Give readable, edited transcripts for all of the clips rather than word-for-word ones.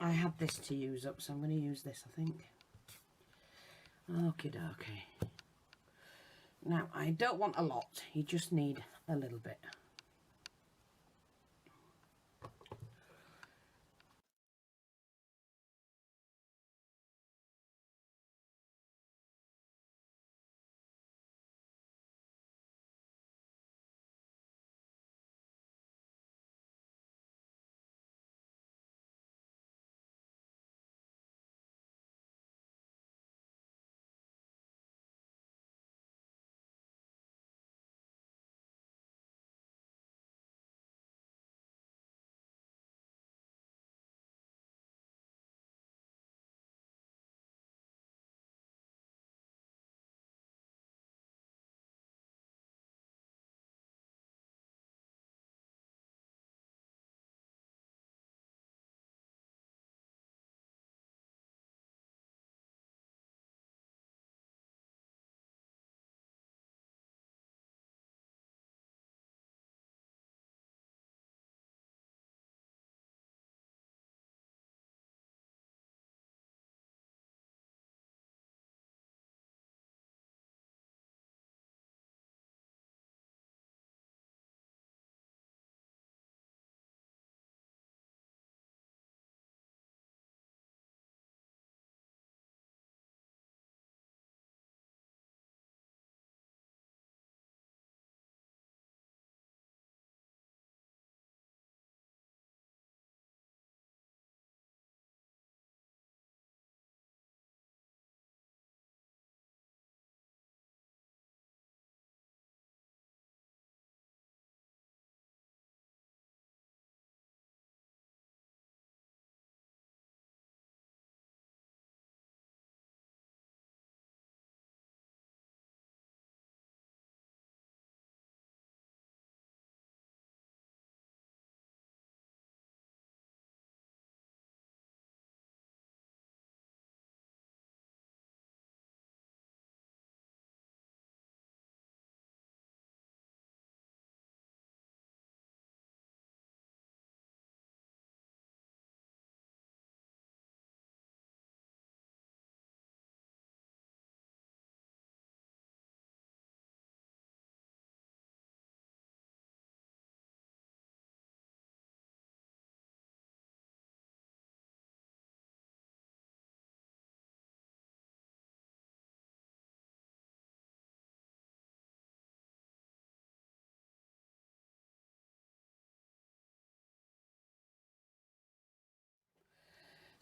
I had this to use up, so I'm going to use this, I think. Okie dokie. Now, I don't want a lot. You just need a little bit.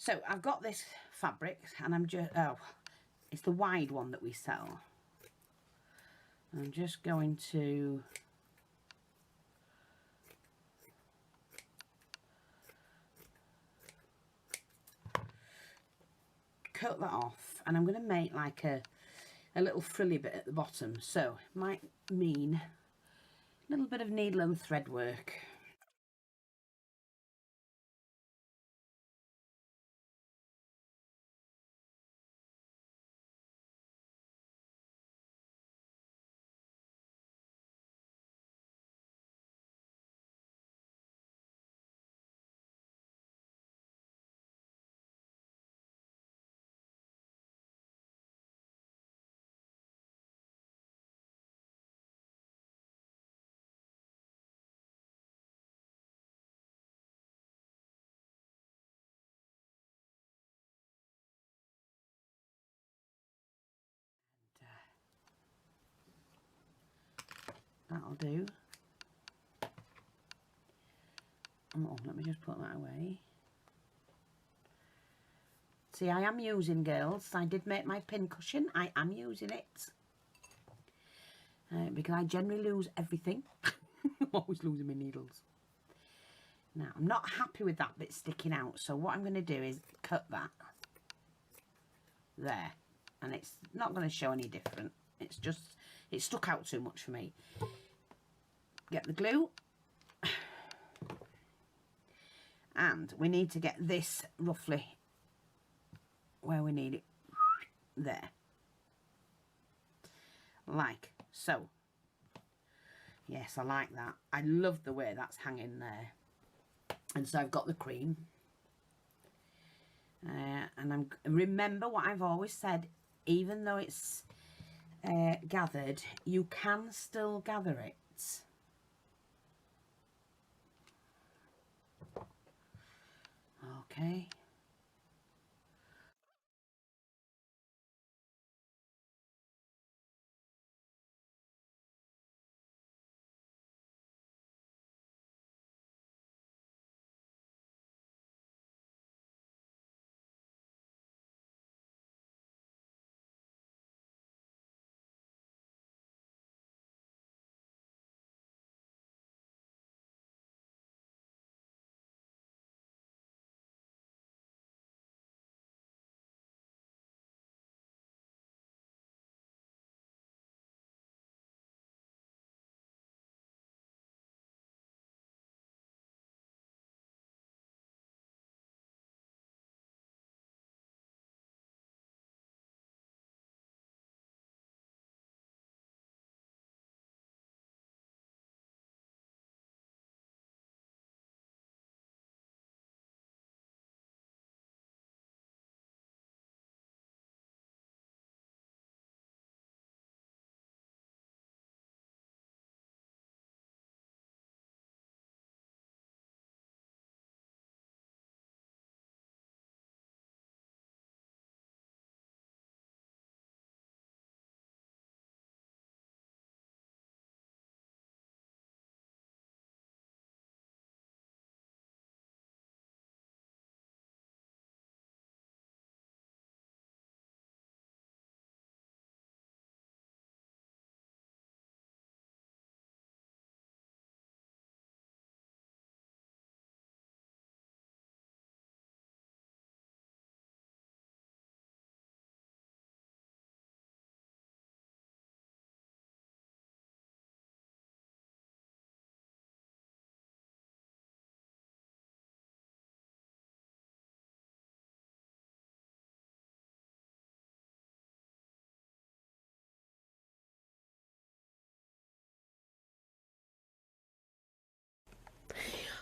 So I've got this fabric and I'm just, it's the wide one that we sell. I'm just going to cut that off, and I'm going to make like a little frilly bit at the bottom, so it might mean a little bit of needle and thread work. That'll do. Oh, let me just put that away. See, I am using, girls, I did make my pin cushion. I am using it. Because I generally lose everything. I'm always losing my needles. Now, I'm not happy with that bit sticking out, so what I'm going to do is cut that. There. And it's not going to show any different. It's just, it stuck out too much for me. Get the glue. And we need to get this roughly where we need it. There. Like so. Yes, I like that. I love the way that's hanging there. And so I've got the cream. And remember what I've always said, even though it's gathered, you can still gather it. Okay.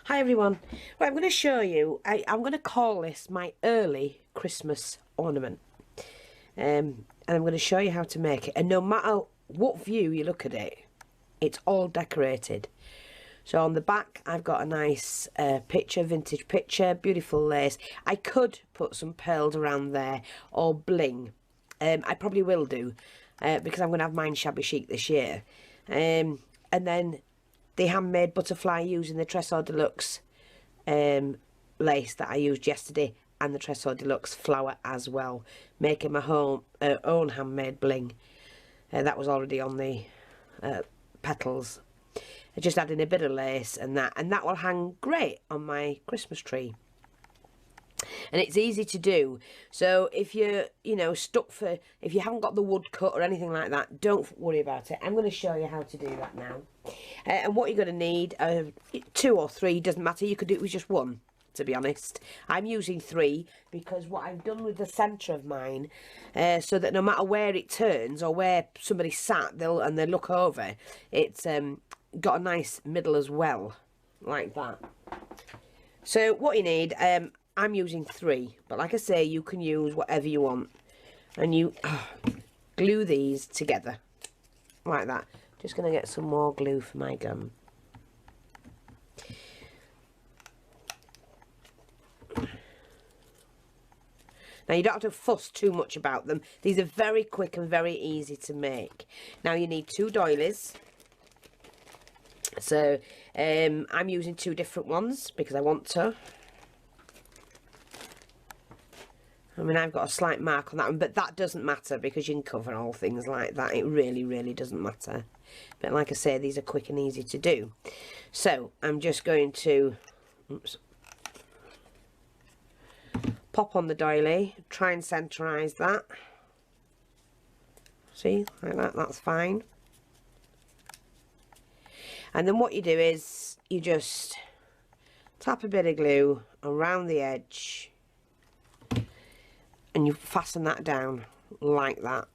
Hi everyone. Right, I'm going to show you, I'm going to call this my early Christmas ornament. And I'm going to show you how to make it. And no matter what view you look at it, it's all decorated. So on the back I've got a nice picture, vintage picture, beautiful lace. I could put some pearls around there or bling. I probably will do because I'm going to have mine Shabby Chic this year. And then the handmade butterfly using the Tresor Deluxe lace that I used yesterday, and the Tresor Deluxe flower as well, making my own handmade bling. That was already on the petals. Just adding a bit of lace and that will hang great on my Christmas tree. And it's easy to do. So if you're, stuck if you haven't got the wood cut or anything like that, don't worry about it. I'm going to show you how to do that now. And what you're going to need, 2 or 3, doesn't matter. You could do it with just 1, to be honest. I'm using 3 because what I've done with the centre of mine, so that no matter where it turns or where somebody sat, they look over, it's got a nice middle as well, like that. So what you need, I'm using 3, but like I say, you can use whatever you want. And you glue these together, like that. Just going to get some more glue for my gum. Now you don't have to fuss too much about them. These are very quick and very easy to make. Now you need 2 doilies. So I'm using 2 different ones because I want to. I mean, I've got a slight mark on that one, but that doesn't matter because you can cover all things like that. It really, really doesn't matter. But like I say, these are quick and easy to do. So I'm just going to pop on the doily, try and centreize that. See, like that, that's fine. And then what you do is you just tap a bit of glue around the edge and you fasten that down like that.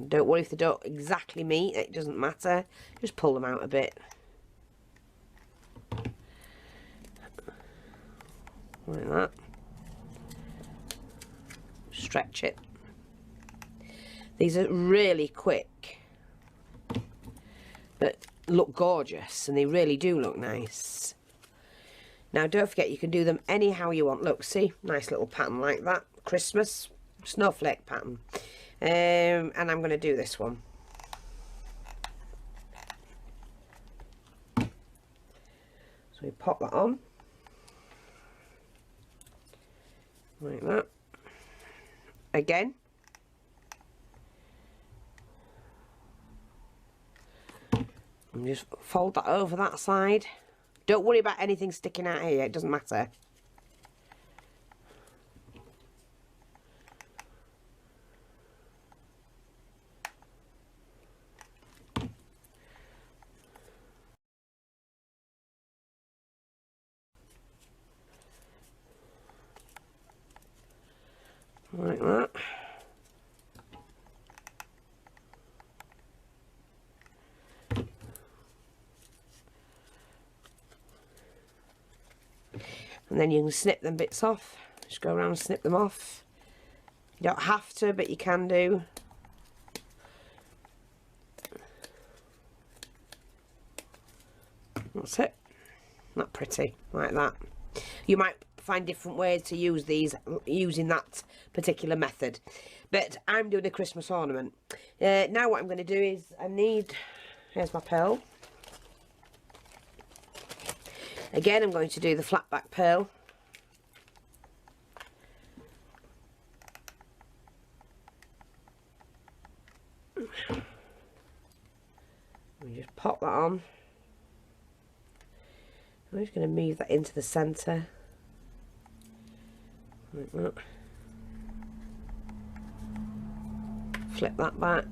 Don't worry if they don't exactly meet, it doesn't matter. Just pull them out a bit. Like that. stretch it. These are really quick, but look gorgeous, and they really do look nice. Now don't forget, you can do them anyhow you want. Look, see, nice little pattern like that, Christmas snowflake pattern. And I'm going to do this one. So we pop that on like that. Again, and just fold that over that side. Don't worry about anything sticking out here, it doesn't matter. Like that. And then you can snip them bits off. Just go around and snip them off. You don't have to, but you can do. That's it. Not pretty, like that. You might find different ways to use these using that particular method, but I'm doing a Christmas ornament. Now what I'm going to do is here's my pearl. Again, I'm going to do the flat back pearl. We just pop that on. I'm just going to move that into the centre. Like that. Flip that back.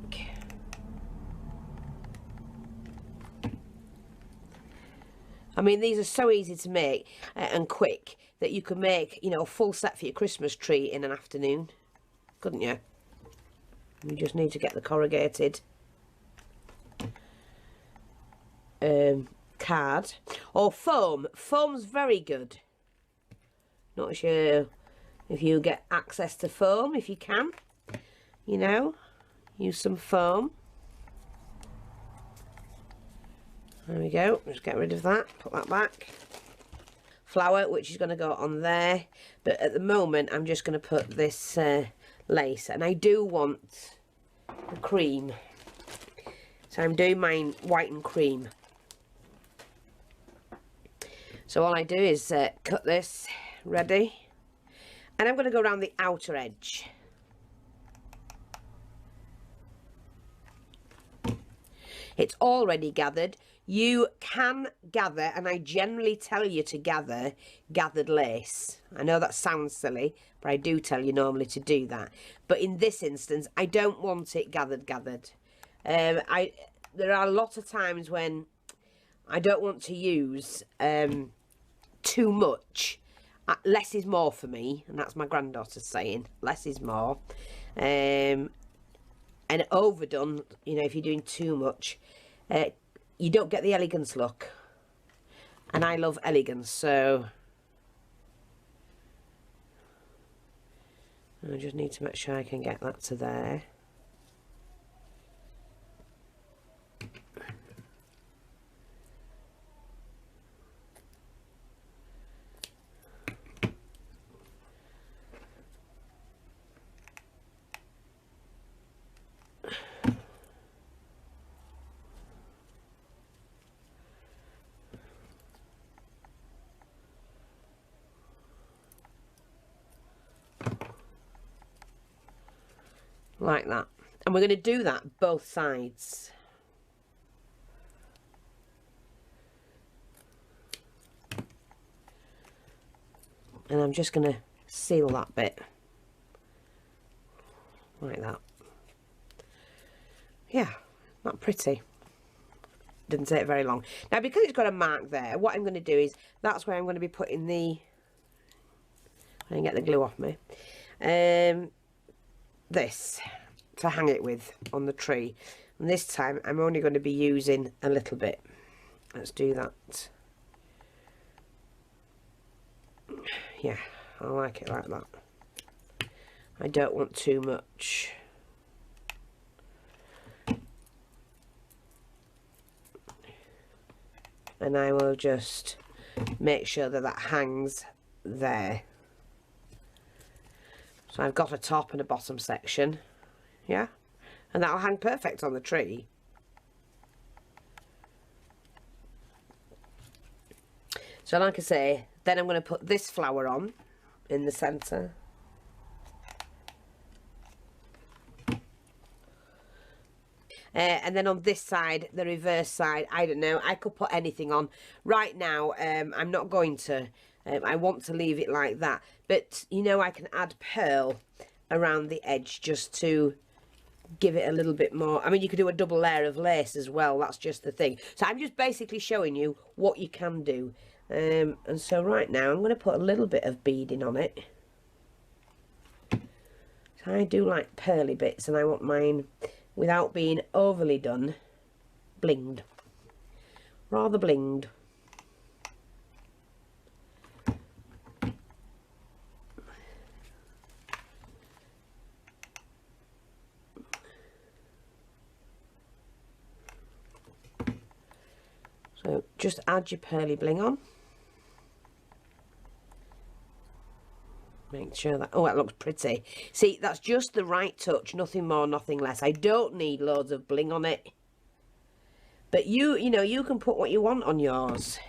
I mean, these are so easy to make and quick that you could make, you know, a full set for your Christmas tree in an afternoon, couldn't you? You just need to get the corrugated card or foam. Foam's very good. Not sure if you get access to foam, if you can, you know, use some foam. There we go, just get rid of that, put that back. Flower, which is going to go on there, but at the moment I'm just going to put this lace, and I do want the cream, so I'm doing mine white and cream. So all I do is cut this ready, and I'm going to go around the outer edge. It's already gathered. You can gather, and I generally tell you to gather gathered lace. I know that sounds silly, but I do tell you normally to do that. But in this instance, I don't want it gathered. There are a lot of times when I don't want to use too much. Less is more for me, and that's my granddaughter's saying. Less is more. And overdone, you know, if you're doing too much, you don't get the elegance look, and I love elegance, so I just need to make sure I can get that to there. Like that. And we're going to do that both sides. And I'm just going to seal that bit. Like that. Yeah, not pretty. Didn't take very long. Now, because it's got a mark there, what I'm going to do is, that's where I'm going to be putting the... I can get the glue off me. This to hang it with on the tree, and this time I'm only going to be using a little bit. Let's do that. Yeah, I like it like that. I don't want too much. And I will just make sure that that hangs there. So I've got a top and a bottom section, yeah, and that'll hang perfect on the tree. So like I say, then I'm going to put this flower on in the centre. And then on this side, the reverse side, I don't know, I could put anything on. Right now, I'm not going to. I want to leave it like that. But, you know, I can add pearl around the edge just to give it a little bit more. I mean, you could do a double layer of lace as well. That's just the thing. So I'm just basically showing you what you can do. And so right now, I'm going to put a little bit of beading on it. So I do like pearly bits, and I want mine without being overly done, blinged, rather blinged. So just add your pearly bling on. Make sure that, oh, that looks pretty. See, that's just the right touch, nothing more, nothing less. I don't need loads of bling on it. But you know, you can put what you want on yours.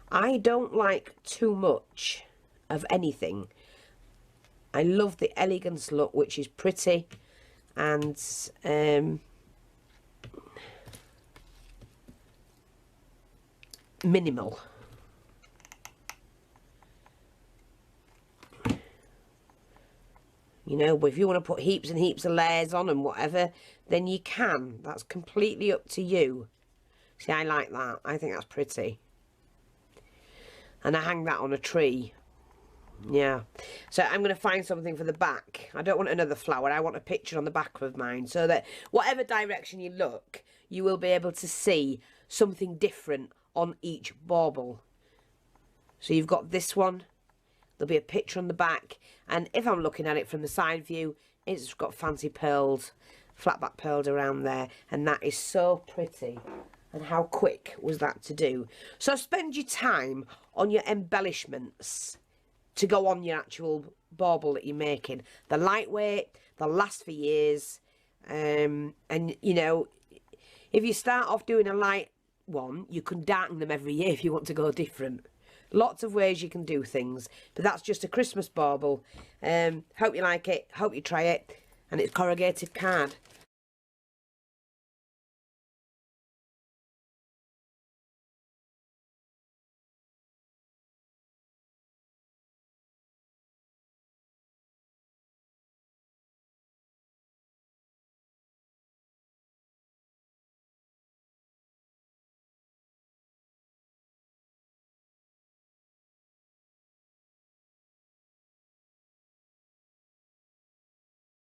I don't like too much of anything. I love the elegance look, which is pretty and minimal. You know, but if you want to put heaps and heaps of layers on and whatever, then you can. That's completely up to you. See, I like that. I think that's pretty. And I hang that on a tree. Yeah. So I'm going to find something for the back. I don't want another flower. I want a picture on the back of mine, so that whatever direction you look, you will be able to see something different on each bauble. So you've got this one. There'll be a picture on the back, and if I'm looking at it from the side view, it's got fancy pearls, flat back pearls around there, and that is so pretty. And how quick was that to do? So spend your time on your embellishments to go on your actual bauble that you're making. They're lightweight, they'll last for years, and you know, if you start off doing a light one, you can darken them every year if you want to go different. Lots of ways you can do things, but that's just a Christmas bauble. Hope you like it, hope you try it, and it's corrugated card.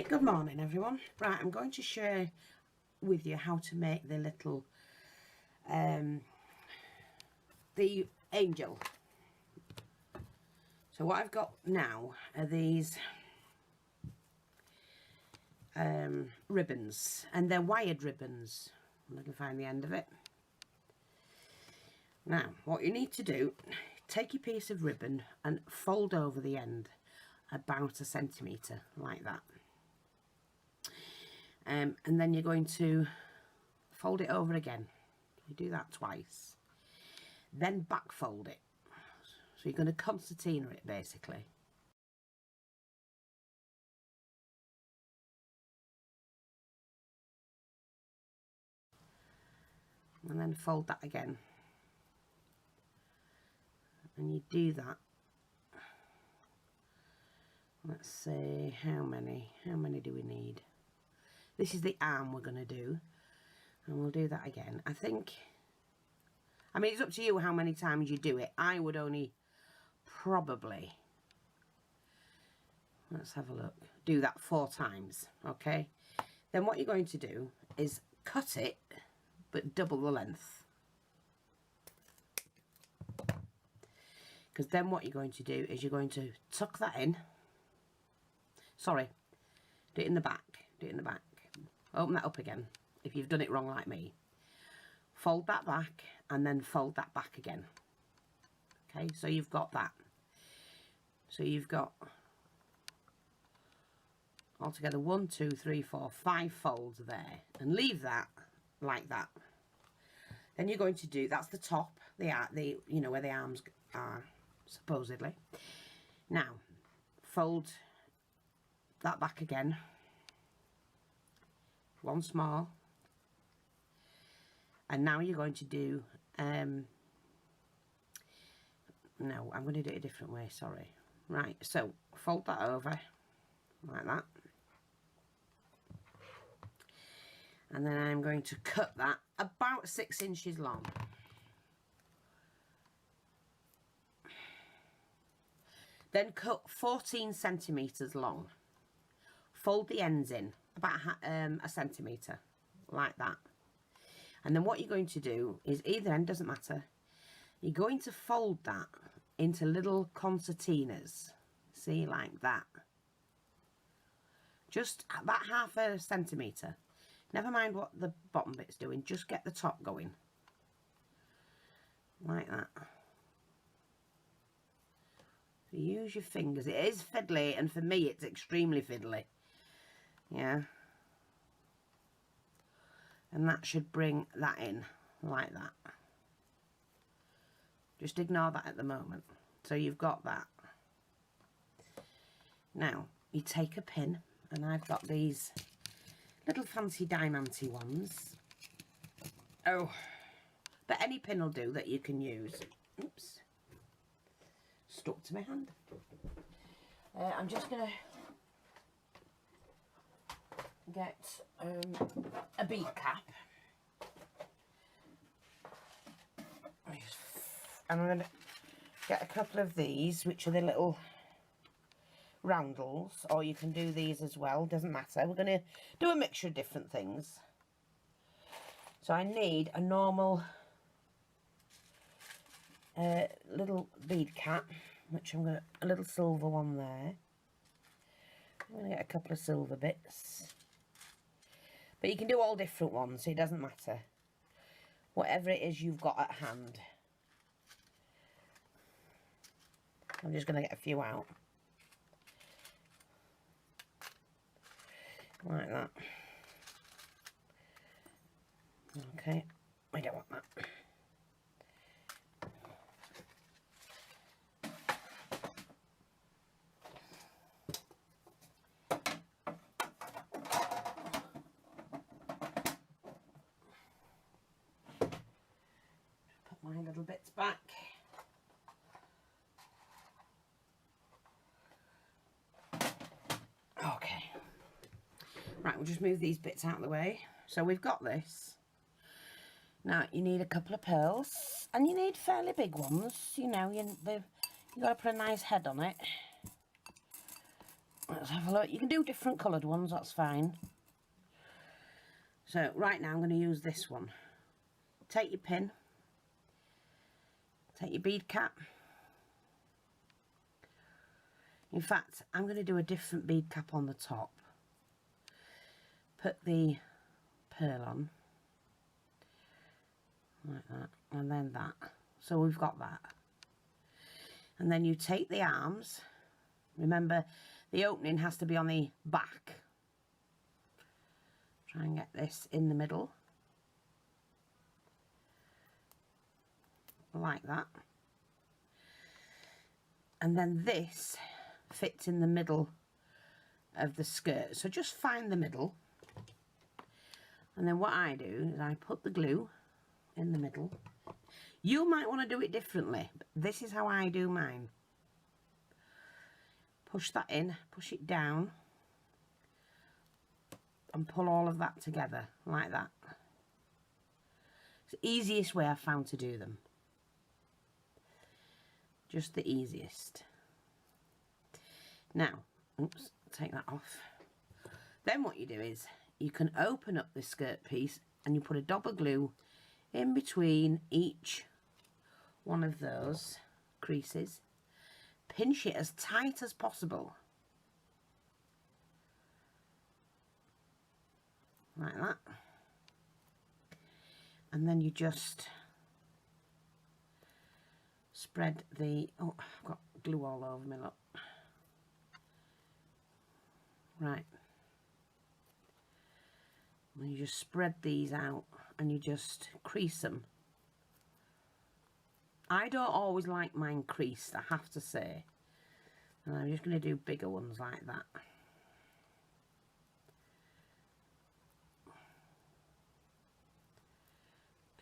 Good morning, everyone. Right, I'm going to share with you how to make the little the angel. So what I've got now are these ribbons, and they're wired ribbons. I can find the end of it. Now, what you need to do, take your piece of ribbon and fold over the end about 1 centimetre, like that. And then you're going to fold it over again. You do that twice. Then back fold it. So you're going to concertina it, basically. And then fold that again. And you do that. Let's see, how many do we need? This is the arm we're going to do, and we'll do that again. I mean, it's up to you how many times you do it. I would only probably, let's have a look, do that 4 times, okay? Then what you're going to do is cut it, but double the length. Because then what you're going to do is you're going to tuck that in. Sorry, do it in the back, do it in the back. Open that up again if you've done it wrong like me. Fold that back and then fold that back again. Okay, so you've got that. So you've got altogether 1, 2, 3, 4, 5 folds there, and leave that like that. Then you're going to do, that's the top, the you know, where the arms are supposedly. Now fold that back again, once more, and now you're going to do no, I'm going to do it a different way, sorry. Right, so fold that over like that, and then I'm going to cut that about 6 inches long. Then cut 14 centimetres long. Fold the ends in about a centimetre, like that. And then what you're going to do is, either end, doesn't matter, you're going to fold that into little concertinas, see, like that. Just about half a centimetre. Never mind what the bottom bit's doing, just get the top going. Like that. So use your fingers. It is fiddly, and for me it's extremely fiddly. Yeah. And that should bring that in, like that. Just ignore that at the moment. So you've got that. Now, you take a pin, and I've got these little fancy diamanty ones. Oh, but any pin will do that you can use. Oops. Stuck to my hand. I'm just going to get a bead cap. And I'm going to get a couple of these, which are the little roundels, or you can do these as well, doesn't matter. We're going to do a mixture of different things. So I need a normal little bead cap, which I'm going to, a little silver one there. I'm going to get a couple of silver bits. But you can do all different ones, so it doesn't matter. Whatever it is you've got at hand. I'm just going to get a few out. Like that. Okay, we don't want that. Put my little bits back. Okay. Right, we'll just move these bits out of the way. So we've got this. Now, you need a couple of pearls, and you need fairly big ones. You know, you've got to put a nice head on it. Let's have a look. You can do different coloured ones, that's fine. So, right now I'm going to use this one. Take your pin. Take your bead cap. In fact, I'm going to do a different bead cap on the top. Put the pearl on. Like that. And then that. So we've got that. And then you take the arms. Remember, the opening has to be on the back. Try and get this in the middle. Like that. And then this fits in the middle of the skirt. So just find the middle. And then what I do is I put the glue in the middle. You might want to do it differently, but this is how I do mine. Push that in, push it down, and pull all of that together like that. It's the easiest way I've found to do them. Just the easiest. Now, oops, take that off. Then what you do is you can open up this skirt piece and you put a dab of glue in between each one of those creases. Pinch it as tight as possible. like that. And then you just spread the, oh, I've got glue all over me, look. Right. And you just spread these out and you just crease them. I don't always like mine creased, I have to say. And I'm just going to do bigger ones like that.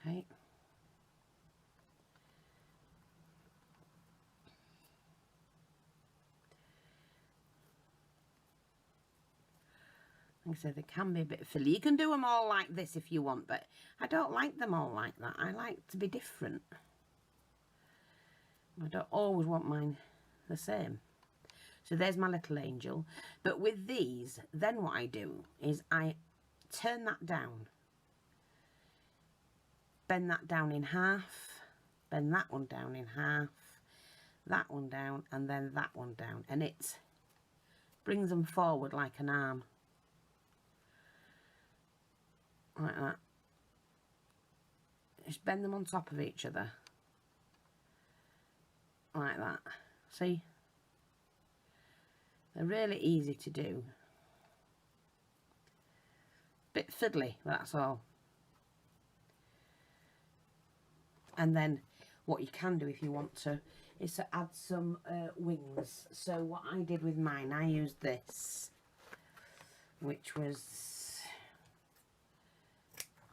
Okay. Like I said, they can be a bit filly. You can do them all like this if you want, but I don't like them all like that. I like to be different. I don't always want mine the same. So there's my little angel. But with these, then what I do is I turn that down. Bend that down in half. Bend that one down in half. That one down, and then that one down. And it brings them forward like an arm. Like that. Just bend them on top of each other. Like that. See? They're really easy to do. Bit fiddly, that's all. And then what you can do if you want to is to add some wings. So what I did with mine, I used this, which was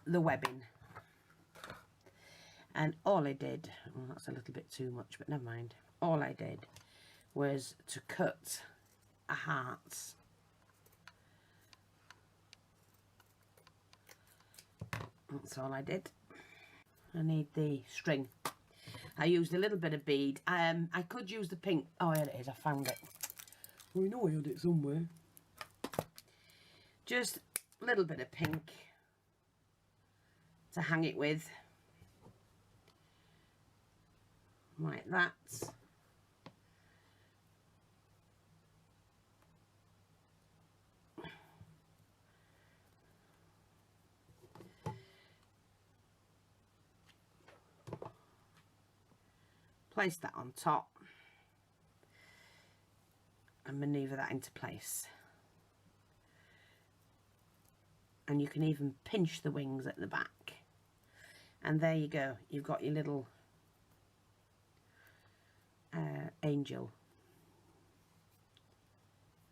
the webbing. And all I did, well, that's a little bit too much, but never mind. All I did was to cut a heart. That's all I did. I need the string. I used a little bit of bead. I could use the pink. Oh, here it is. I found it. Well, I know I had it somewhere. Just a little bit of pink to hang it with. Like that. Place that on top and manoeuvre that into place. And you can even pinch the wings at the back. And there you go. You've got your little angel.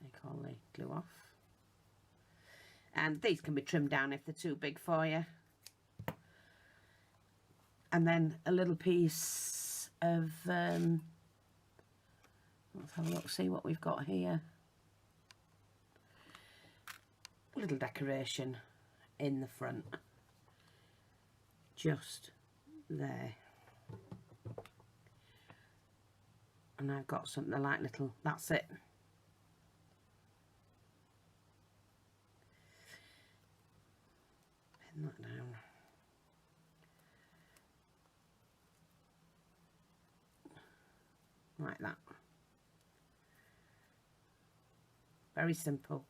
Take all the glue off. And these can be trimmed down if they're too big for you. And then a little piece of, let's have a look, see what we've got here. A little decoration in the front. Just there. And I've got something like little, that's it. Pin that down. Like that. Very simple,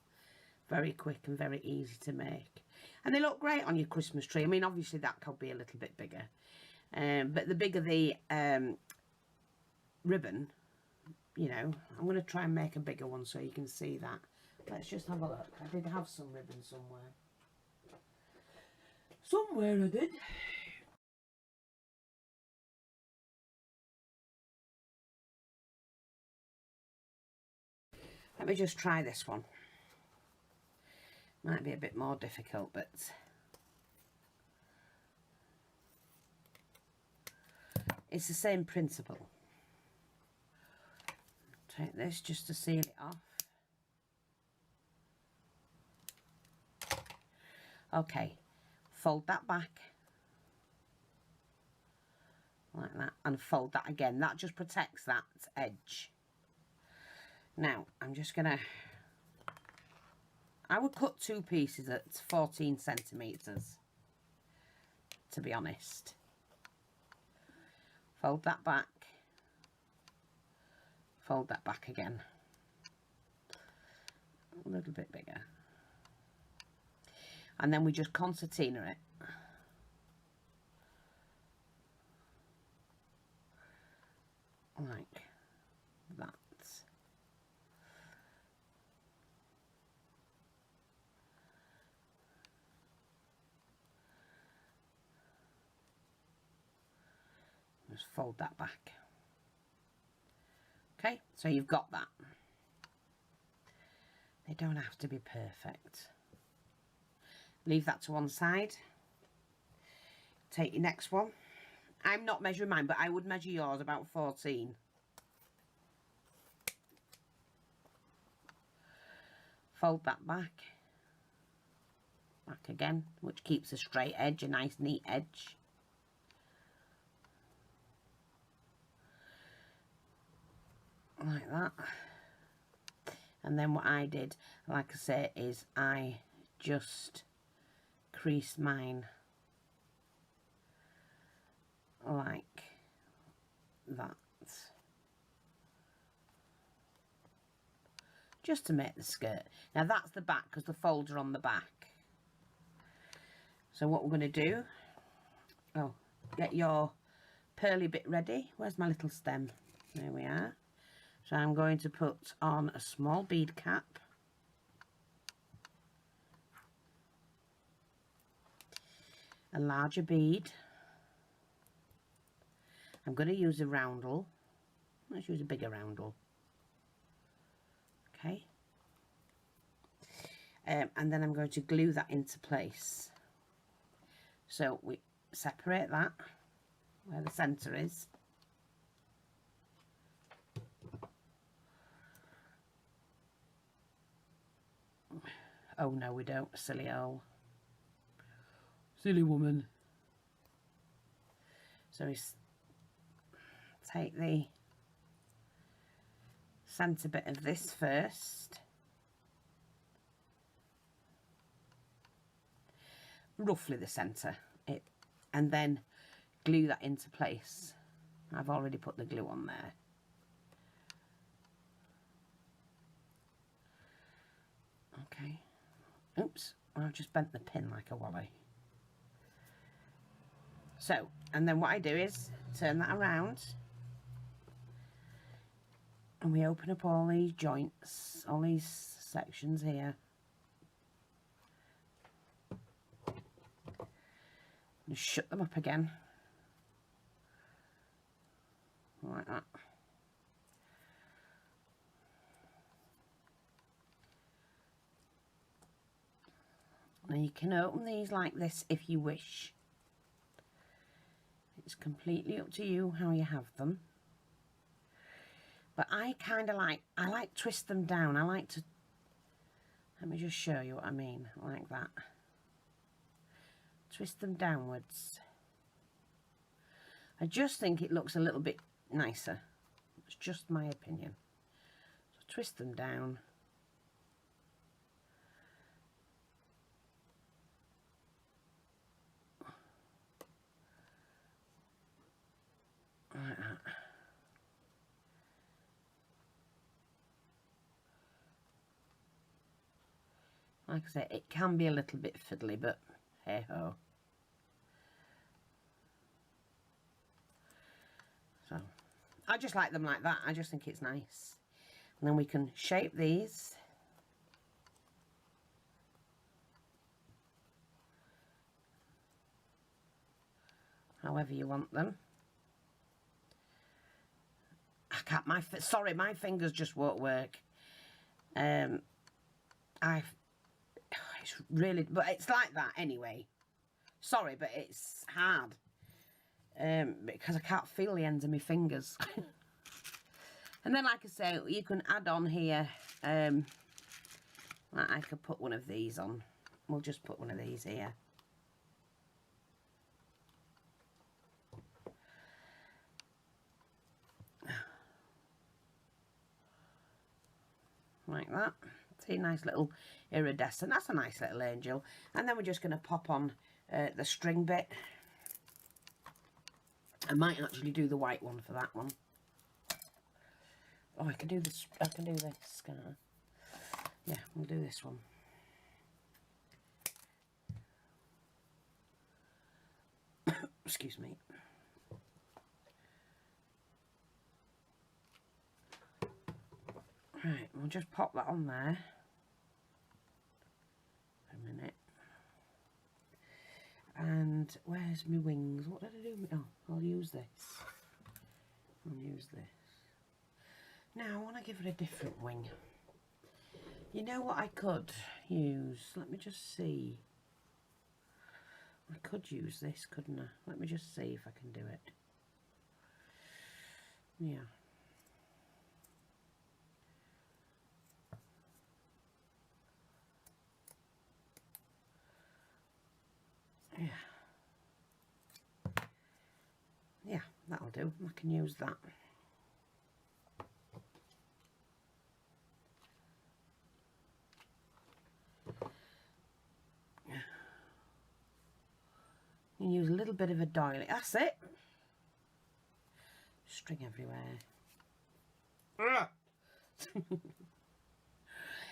very quick and very easy to make. And they look great on your Christmas tree. I mean, obviously that could be a little bit bigger. But the bigger the ribbon, you know, I'm going to try and make a bigger one so you can see that. Let's just have a look. I did have some ribbon somewhere. Somewhere I did. Let me just try this one. Might be a bit more difficult, but it's the same principle. Take this just to seal it off. Okay, fold that back like that and fold that again. That just protects that edge. Now I'm just gonna, I would cut two pieces at 14 centimeters, to be honest. Fold that back, fold that back again, a little bit bigger. And then we just concertina it. Like that. Just fold that back. Okay, so you've got that. They don't have to be perfect. Leave that to one side. Take your next one. I'm not measuring mine, but I would measure yours about 14. Fold that back. Back again, which keeps a straight edge, a nice neat edge. Like that. And then what I did, like I say, is I just creased mine like that, just to make the skirt. Now that's the back, because the folds are on the back. So what we're going to do, oh, get your pearly bit ready. Where's my little stem? There we are. So I'm going to put on a small bead cap, a larger bead. I'm going to use a roundel. Let's use a bigger roundel. Okay. And then I'm going to glue that into place. So we separate that where the centre is. Oh no, we don't, silly owl. Silly woman. So we take the centre bit of this first. Roughly the centre. And then glue that into place. I've already put the glue on there. Okay. Oops, I've just bent the pin like a wally. So, and then what I do is turn that around and we open up all these joints, all these sections here. And shut them up again. Like that. Now you can open these like this if you wish. It's completely up to you how you have them. But I kind of like twist them down. I like to, let me just show you what I mean, like that. Twist them downwards. I just think it looks a little bit nicer. It's just my opinion. So twist them down. Like that. Like I say, it can be a little bit fiddly, but hey ho. So I just like them like that. I just think it's nice. And then we can shape these. However you want them. I can't, sorry, my fingers just won't work. It's really, but it's like that anyway. Sorry, but it's hard. Because I can't feel the ends of my fingers. And then, like I say, you can add on here, like I could put one of these on. We'll just put one of these here. Like that. See, nice little iridescent. That's a nice little angel. And then we're just going to pop on the string bit. I might actually do the white one for that one. Oh, I can do this. I can do this. Can I? Yeah, we'll do this one. Excuse me. Right, we'll just pop that on there. A minute. And where's my wings? What did I do? Oh, I'll use this. I'll use this. Now I want to give it a different wing. You know what I could use? Let me just see. I could use this, couldn't I? Let me just see if I can do it. Yeah. Yeah. Yeah, that'll do. I can use that. You use a little bit of a doily. That's it. String everywhere.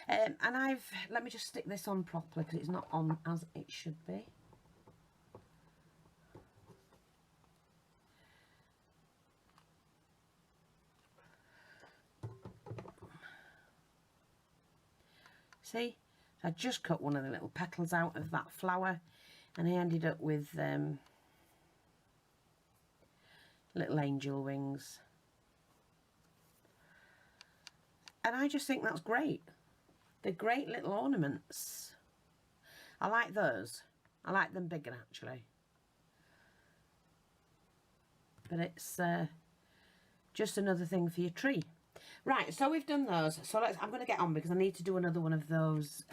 And let me just stick this on properly because it's not on as it should be. See, so I just cut one of the little petals out of that flower, and I ended up with little angel wings. And I just think that's great. They're great little ornaments. I like those. I like them bigger actually. But it's just another thing for your tree. Right, so we've done those. So I'm going to get on because I need to do another one of those